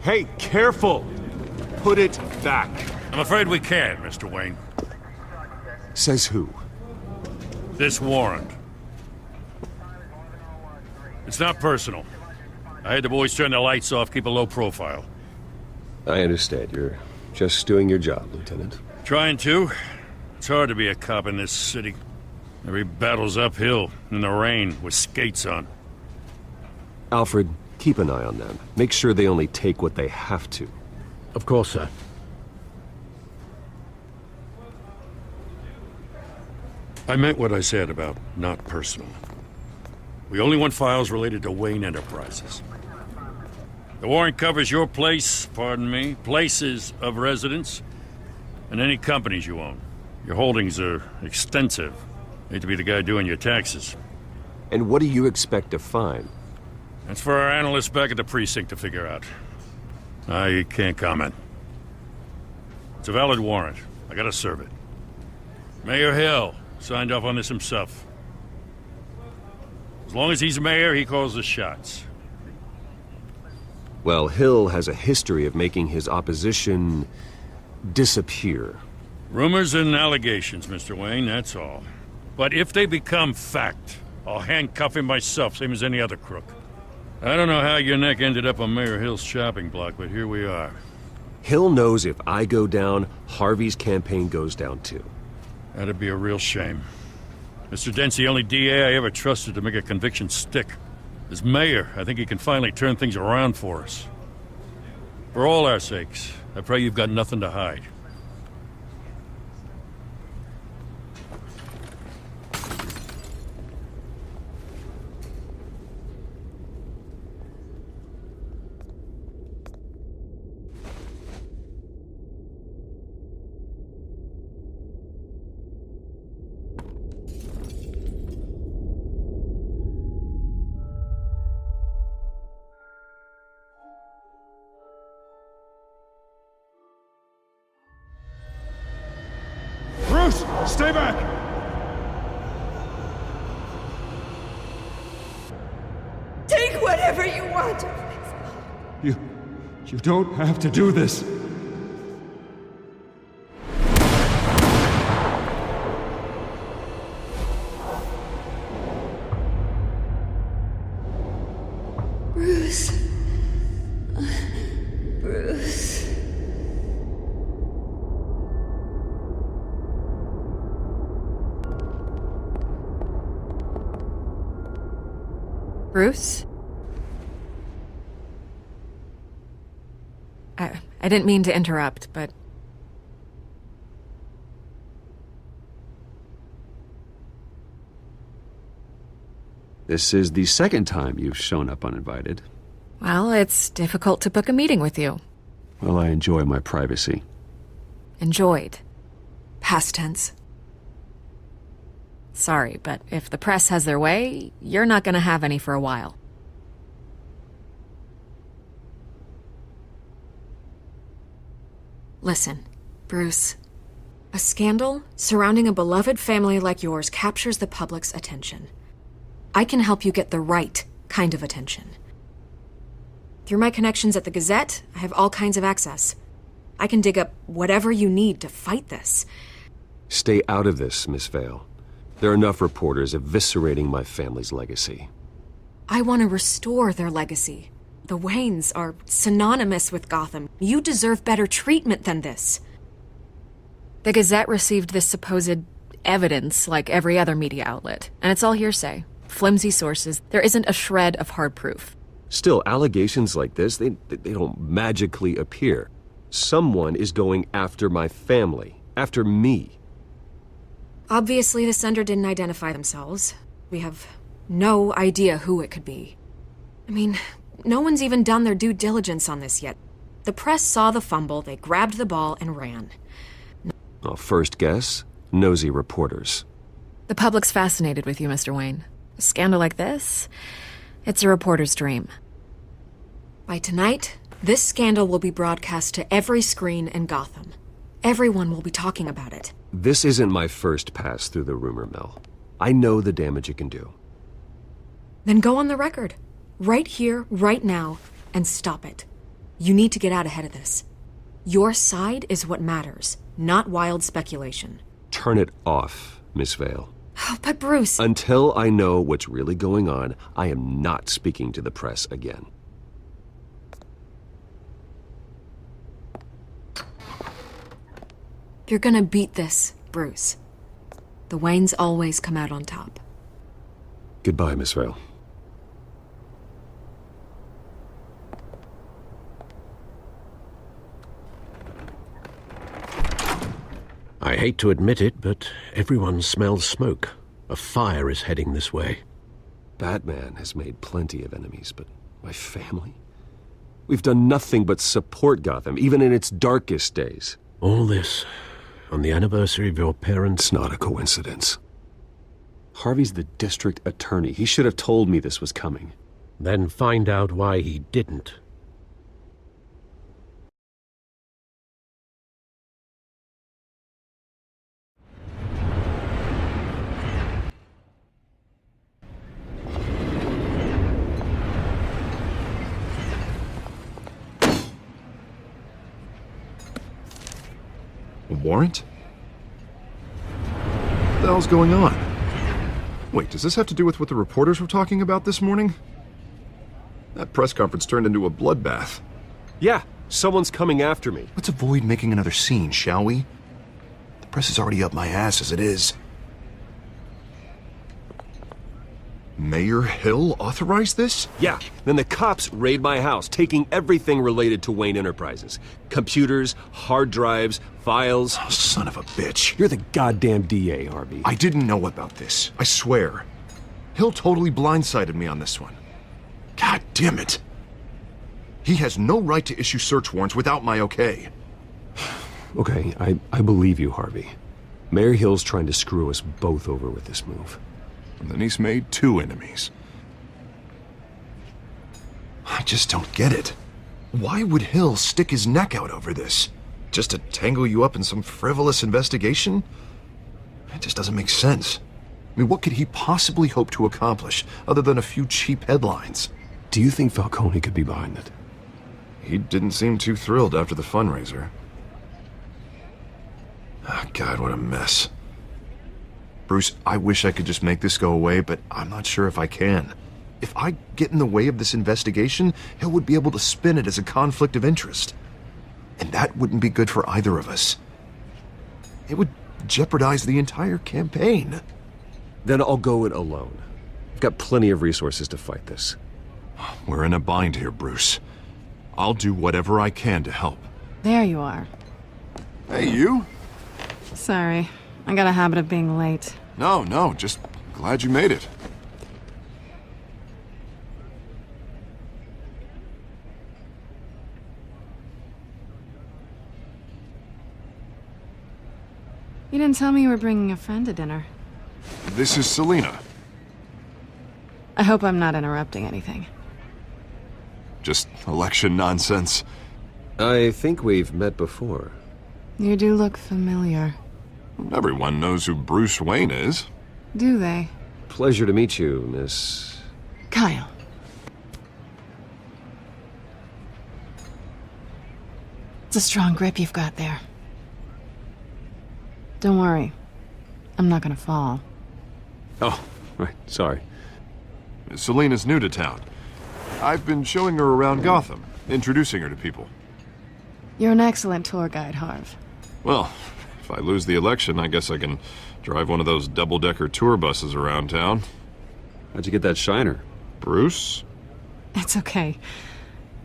Hey, careful! Put it back. I'm afraid we can't, Mr. Wayne. Says who? This warrant. It's not personal. I had the boys turn the lights off, keep a low profile. I understand. You're just doing your job, Lieutenant. Trying to. It's hard to be a cop in this city. Every battle's uphill, in the rain, with skates on. Alfred, keep an eye on them. Make sure they only take what they have to. Of course, sir. I meant what I said about not personal. We only want files related to Wayne Enterprises. The warrant covers your place, pardon me, places of residence, and any companies you own. Your holdings are extensive. Hate to be the guy doing your taxes. And what do you expect to find? That's for our analysts back at the precinct to figure out. I can't comment. It's a valid warrant. I gotta serve it. Mayor Hill signed off on this himself. As long as he's mayor, he calls the shots. Well, Hill has a history of making his opposition disappear. Rumors and allegations, Mr. Wayne, that's all. But if they become fact, I'll handcuff him myself, same as any other crook. I don't know how your neck ended up on Mayor Hill's shopping block, but here we are. Hill knows if I go down, Harvey's campaign goes down too. That'd be a real shame. Mr. Dent's the only DA I ever trusted to make a conviction stick. As mayor, I think he can finally turn things around for us. For all our sakes, I pray you've got nothing to hide. Bruce, stay back! Take whatever you want. You don't have to do this. Bruce. Bruce. Bruce? I didn't mean to interrupt, but... This is the second time you've shown up uninvited. Well, it's difficult to book a meeting with you. Well, I enjoy my privacy. Enjoyed. Past tense. Sorry, but if the press has their way, you're not gonna have any for a while. Listen, Bruce. A scandal surrounding a beloved family like yours captures the public's attention. I can help you get the right kind of attention. Through my connections at the Gazette, I have all kinds of access. I can dig up whatever you need to fight this. Stay out of this, Miss Vale. There are enough reporters eviscerating my family's legacy. I want to restore their legacy. The Waynes are synonymous with Gotham. You deserve better treatment than this. The Gazette received this supposed evidence like every other media outlet, and it's all hearsay. Flimsy sources. There isn't a shred of hard proof. Still, allegations like this, they don't magically appear. Someone is going after my family, after me. Obviously, the sender didn't identify themselves. We have no idea who it could be. I mean, no one's even done their due diligence on this yet. The press saw the fumble, they grabbed the ball and ran. Well, first guess, nosy reporters. The public's fascinated with you, Mr. Wayne. A scandal like this, it's a reporter's dream. By tonight, this scandal will be broadcast to every screen in Gotham. Everyone will be talking about it. This isn't my first pass through the rumor mill. I know the damage it can do. Then go on the record. Right here, right now, and stop it. You need to get out ahead of this. Your side is what matters, not wild speculation. Turn it off, Miss Vale. Oh, but Bruce... Until I know what's really going on, I am not speaking to the press again. You're gonna beat this, Bruce. The Waynes always come out on top. Goodbye, Miss Vale. I hate to admit it, but everyone smells smoke. A fire is heading this way. Batman has made plenty of enemies, but my family? We've done nothing but support Gotham, even in its darkest days. All this on the anniversary of your parents'... It's not a coincidence. Harvey's the district attorney. He should have told me this was coming. Then find out why he didn't. A warrant? What the hell's going on? Wait, does this have to do with what the reporters were talking about this morning? That press conference turned into a bloodbath. Yeah, someone's coming after me. Let's avoid making another scene, shall we? The press is already up my ass as it is. Mayor Hill authorized this? Yeah, then the cops raid my house, taking everything related to Wayne Enterprises. Computers, hard drives, files. Oh, son of a bitch. You're the goddamn DA, Harvey. I didn't know about this. I swear. Hill totally blindsided me on this one. God damn it. He has no right to issue search warrants without my okay. Okay, I believe you, Harvey. Mayor Hill's trying to screw us both over with this move. And then he's made 2 enemies. I just don't get it. Why would Hill stick his neck out over this? Just to tangle you up in some frivolous investigation? It just doesn't make sense. I mean, what could he possibly hope to accomplish other than a few cheap headlines? Do you think Falcone could be behind it? He didn't seem too thrilled after the fundraiser. Oh, God, what a mess. Bruce, I wish I could just make this go away, but I'm not sure if I can. If I get in the way of this investigation, Hill would be able to spin it as a conflict of interest. And that wouldn't be good for either of us. It would jeopardize the entire campaign. Then I'll go it alone. I've got plenty of resources to fight this. We're in a bind here, Bruce. I'll do whatever I can to help. There you are. Hey, you? Sorry. I got a habit of being late. No, just glad you made it. You didn't tell me you were bringing a friend to dinner. This is Selina. I hope I'm not interrupting anything. Just election nonsense. I think we've met before. You do look familiar. Everyone knows who Bruce Wayne is. Do they? Pleasure to meet you, Miss... Kyle. It's a strong grip you've got there. Don't worry. I'm not gonna fall. Oh, right, sorry. Selina's new to town. I've been showing her around Gotham, introducing her to people. You're an excellent tour guide, Harv. Well, if I lose the election, I guess I can drive one of those double-decker tour buses around town. How'd you get that shiner? Bruce? It's okay.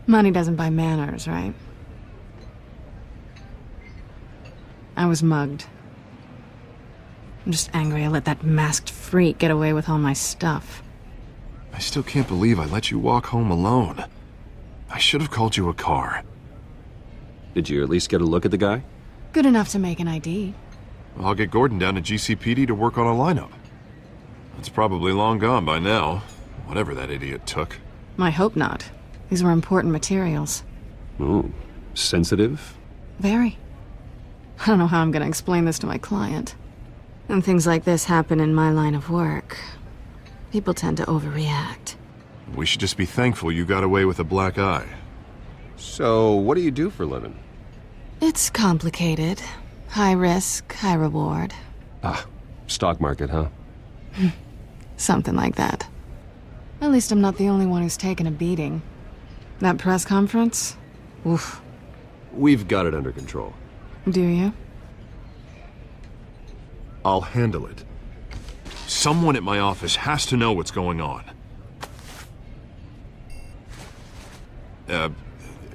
Money doesn't buy manners, right? I was mugged. I'm just angry I let that masked freak get away with all my stuff. I still can't believe I let you walk home alone. I should have called you a car. Did you at least get a look at the guy? Good enough to make an ID. I'll get Gordon down to GCPD to work on a lineup. It's probably long gone by now, whatever that idiot took. I hope not. These were important materials. Ooh, sensitive? Very. I don't know how I'm gonna explain this to my client. And things like this happen in my line of work. People tend to overreact. We should just be thankful you got away with a black eye. So, what do you do for a living? It's complicated. High risk, high reward. Ah, stock market, huh? Something like that. At least I'm not the only one who's taken a beating. That press conference? Oof. We've got it under control. Do you? I'll handle it. Someone at my office has to know what's going on.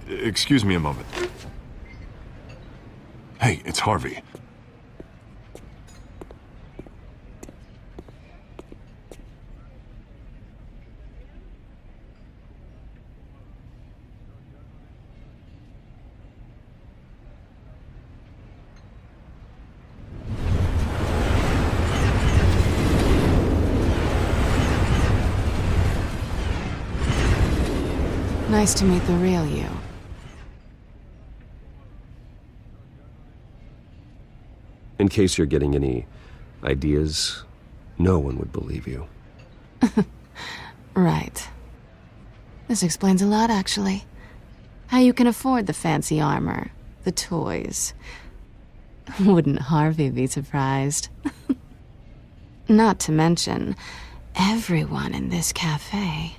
Excuse me a moment. Hey, it's Harvey. Nice to meet the real you. In case you're getting any ideas, no one would believe you. Right. This explains a lot, actually. How you can afford the fancy armor, the toys. Wouldn't Harvey be surprised? Not to mention, everyone in this cafe.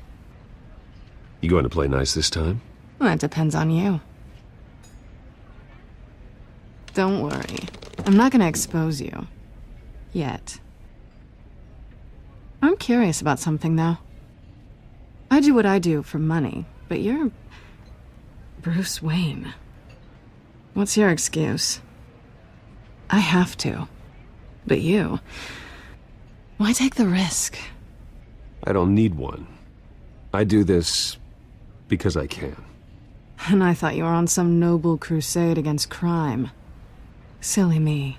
You going to play nice this time? Well, that depends on you. Don't worry. I'm not gonna expose you. Yet. I'm curious about something, though. I do what I do for money, but you're... Bruce Wayne. What's your excuse? I have to. But you... Why take the risk? I don't need one. I do this because I can. And I thought you were on some noble crusade against crime. Silly me.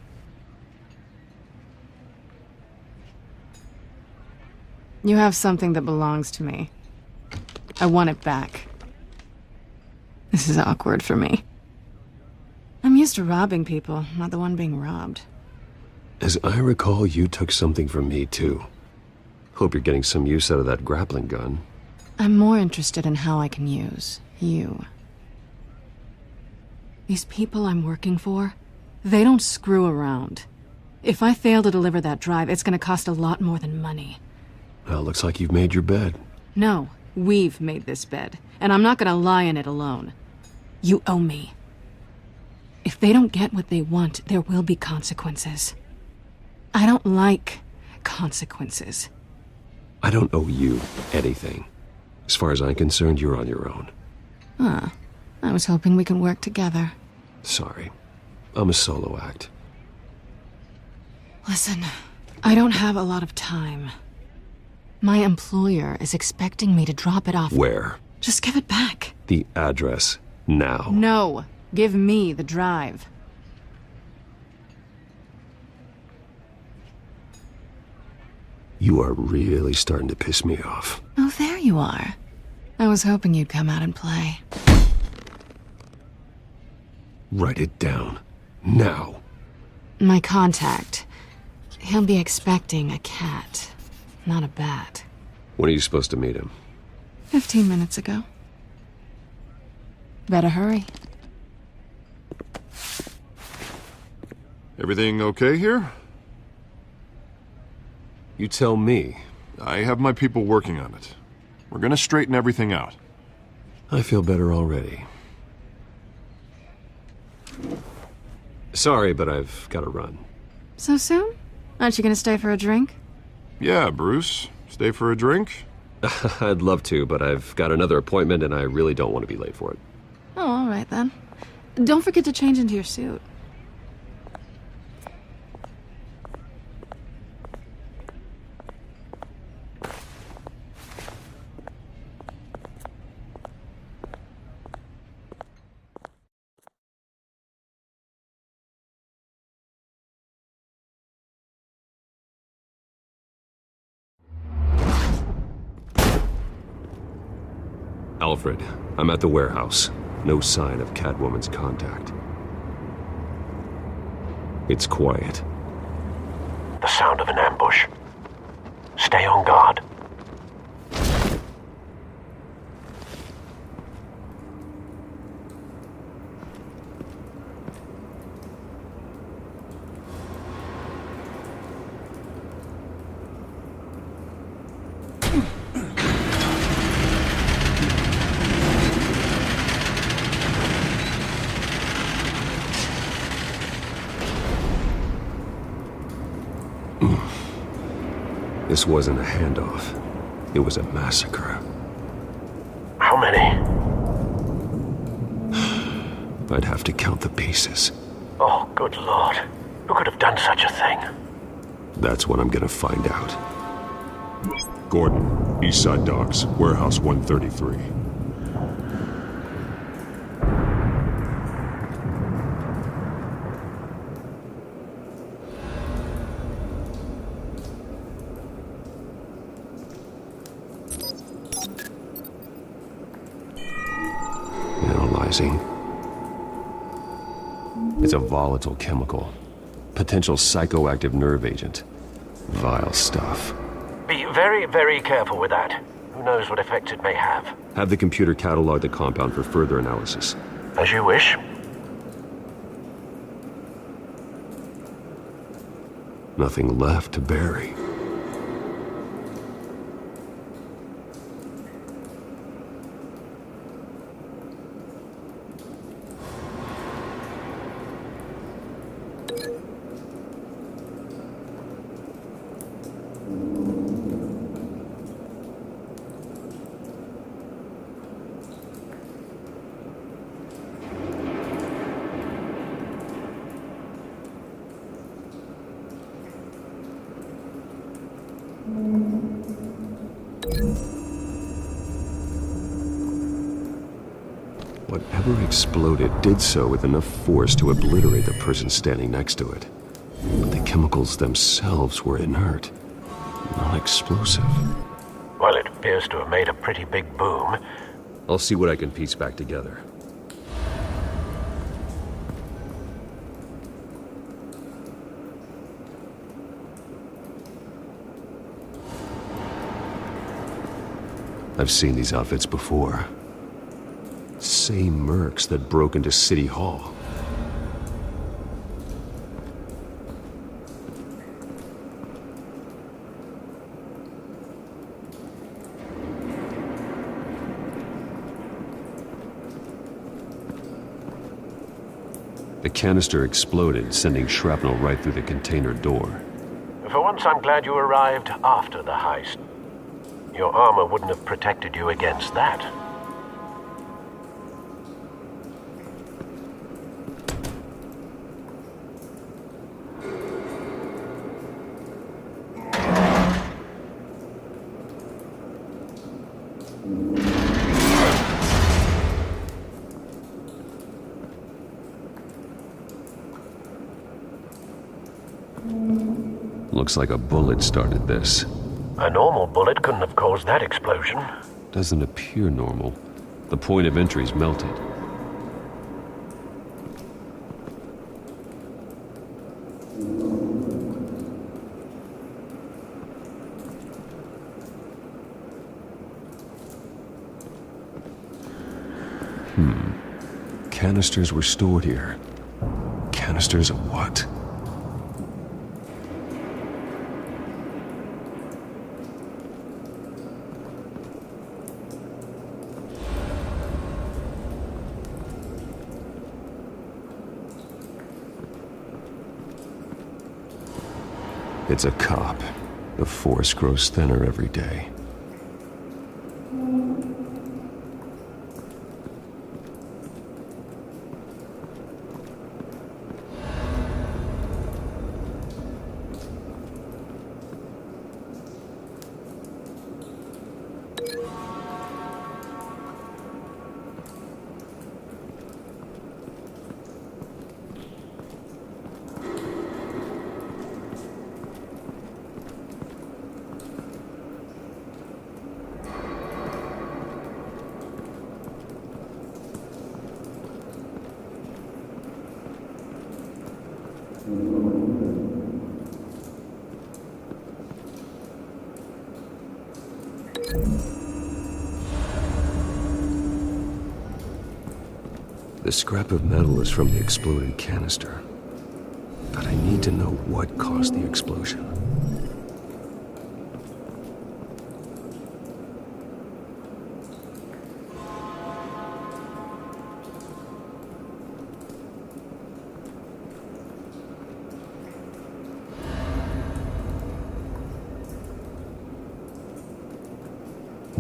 You have something that belongs to me. I want it back. This is awkward for me. I'm used to robbing people, not the one being robbed. As I recall, you took something from me, too. Hope you're getting some use out of that grappling gun. I'm more interested in how I can use you. These people I'm working for, they don't screw around. If I fail to deliver that drive, it's gonna cost a lot more than money. Well, looks like you've made your bed. No, we've made this bed, and I'm not gonna lie in it alone. You owe me. If they don't get what they want, there will be consequences. I don't like consequences. I don't owe you anything. As far as I'm concerned, you're on your own. I was hoping we could work together. Sorry. I'm a solo act. Listen, I don't have a lot of time. My employer is expecting me to drop it off. Where? Just give it back. The address. Now. No, give me the drive. You are really starting to piss me off. Oh, there you are. I was hoping you'd come out and play. Write it down. Now. My contact. He'll be expecting a cat, not a bat. When are you supposed to meet him? 15 minutes ago. Better hurry. Everything okay here? You tell me. I have my people working on it. We're gonna straighten everything out. I feel better already. Sorry, but I've got to run. So soon? Aren't you gonna stay for a drink? Yeah, Bruce. Stay for a drink? I'd love to, but I've got another appointment and I really don't want to be late for it. Oh, all right then. Don't forget to change into your suit. Alfred, I'm at the warehouse. No sign of Catwoman's contact. It's quiet. The sound of an ambush. Stay on guard. This wasn't a handoff. It was a massacre. How many? I'd have to count the pieces. Oh, good lord. Who could have done such a thing? That's what I'm gonna find out. Gordon, Eastside Docks, Warehouse 133. Analyzing. It's a volatile chemical. Potential psychoactive nerve agent. Vile stuff. Be very, very careful with that. Who knows what effects it may have. Have the computer catalog the compound for further analysis. As you wish. Nothing left to bury. Whatever exploded did so with enough force to obliterate the person standing next to it. But the chemicals themselves were inert, non-explosive. Well, it appears to have made a pretty big boom. I'll see what I can piece back together. I've seen these outfits before. Same mercs that broke into City Hall. The canister exploded, sending shrapnel right through the container door. For once, I'm glad you arrived after the heist. Your armor wouldn't have protected you against that. Looks like a bullet started this. A normal bullet couldn't have caused that explosion. Doesn't appear normal. The point of entry's melted. Canisters were stored here. Canisters of what? It's a cop. The force grows thinner every day. The scrap of metal is from the exploded canister. But I need to know what caused the explosion.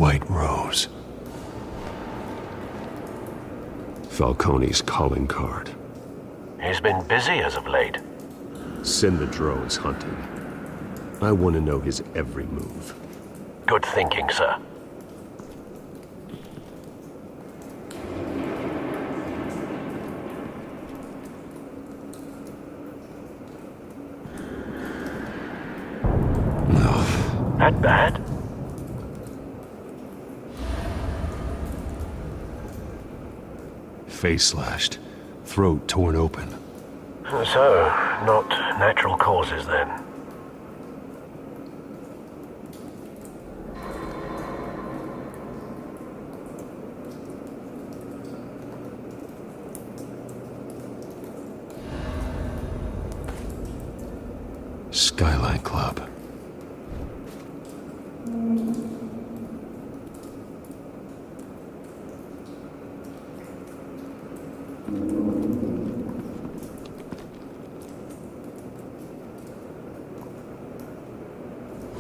White Rose. Falcone's calling card. He's been busy as of late. Send the drones hunting. I want to know his every move. Good thinking, sir. That bad? Face slashed, throat torn open. So, not natural causes then. Skyline Club.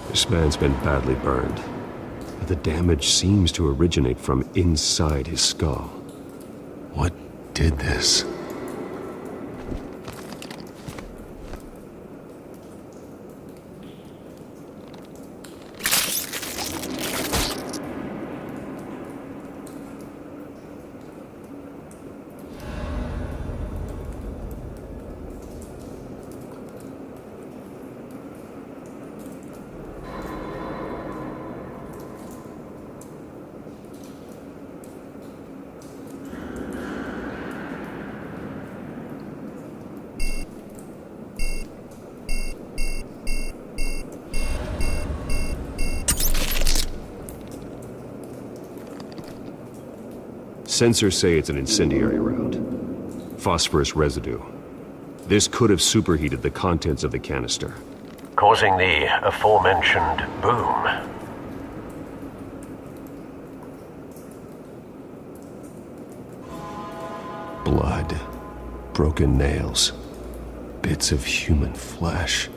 This man's been badly burned, but the damage seems to originate from inside his skull. What did this? Sensors say it's an incendiary round. Phosphorus residue. This could have superheated the contents of the canister. Causing the aforementioned boom. Blood. Broken nails. Bits of human flesh.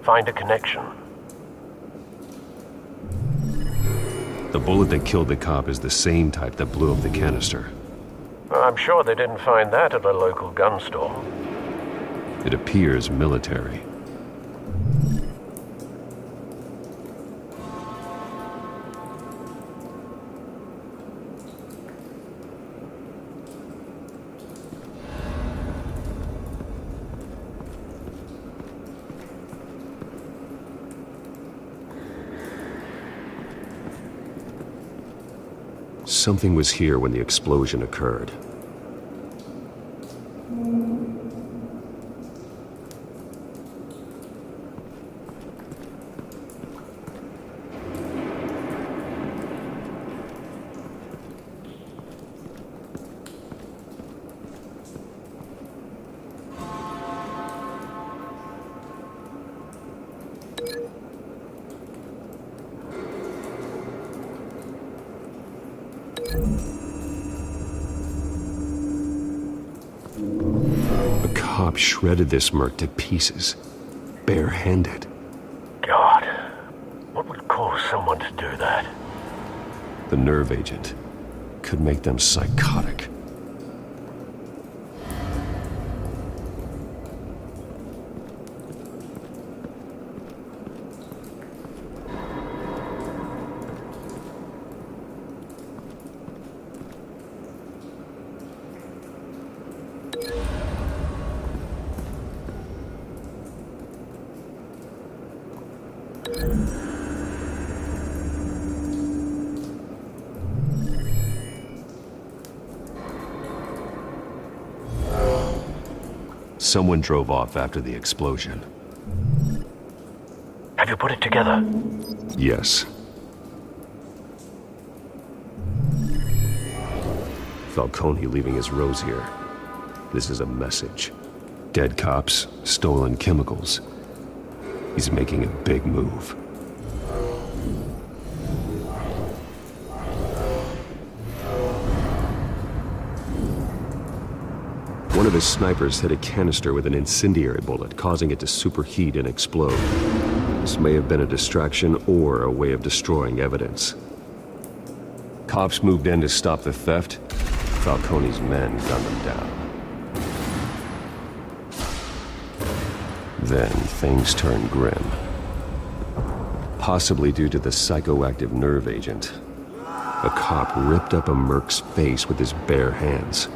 Find a connection. The bullet that killed the cop is the same type that blew up the canister. I'm sure they didn't find that at a local gun store. It appears military. Something was here when the explosion occurred. A cop shredded this merc to pieces, barehanded. God, what would cause someone to do that? The nerve agent could make them psychotic. Someone drove off after the explosion. Have you put it together? Yes. Falcone leaving his rose here. This is a message. Dead cops, stolen chemicals. He's making a big move. One of his snipers hit a canister with an incendiary bullet, causing it to superheat and explode. This may have been a distraction or a way of destroying evidence. Cops moved in to stop the theft. Falcone's men gunned them down. Then things turned grim. Possibly due to the psychoactive nerve agent. A cop ripped up a merc's face with his bare hands.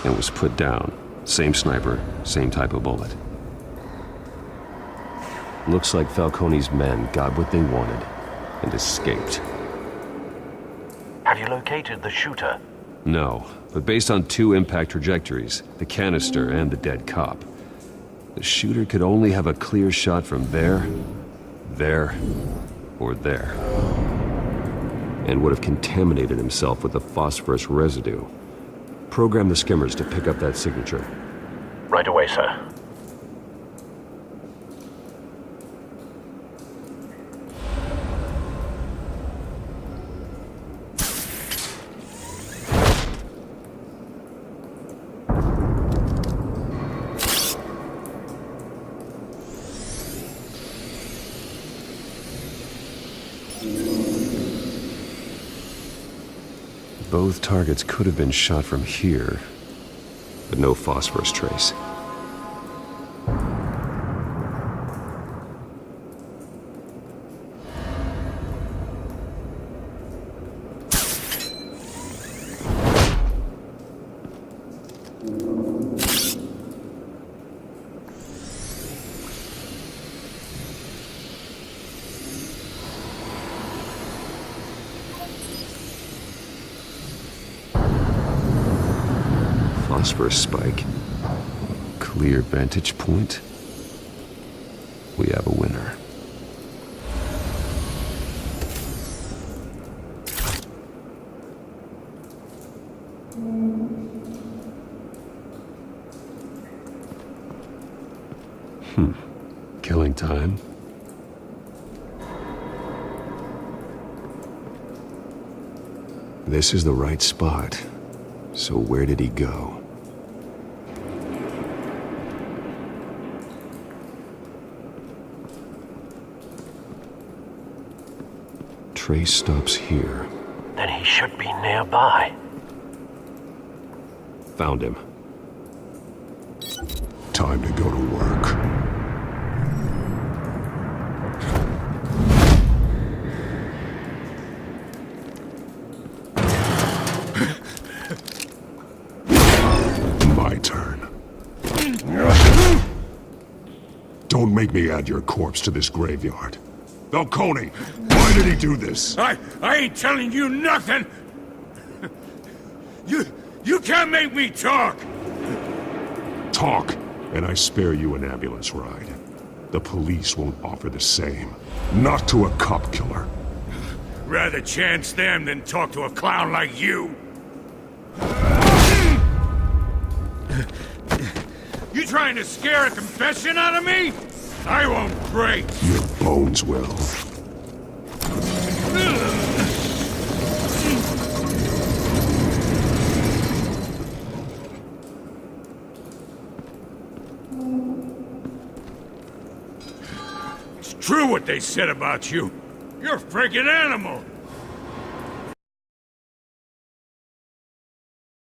And was put down. Same sniper, same type of bullet. Looks like Falcone's men got what they wanted and escaped. Have you located the shooter? No, but based on two impact trajectories, the canister and the dead cop, the shooter could only have a clear shot from there, or there. And would have contaminated himself with the phosphorus residue. Program the skimmers to pick up that signature. Right away, sir. Both targets could have been shot from here, but no phosphorus trace. Phosphorus spike. Clear vantage point. We have a winner. Killing time. This is the right spot. So where did he go? Trace stops here. Then he should be nearby. Found him. Time to go to work. My turn. Don't make me add your corpse to this graveyard. Falcone, why did he do this? I ain't telling you nothing! You can't make me talk! Talk, and I spare you an ambulance ride. The police won't offer the same. Not to a cop killer. Rather chance them than talk to a clown like you. You trying to scare a confession out of me? I won't break. Your bones will. True what they said about you. You're a freaking animal.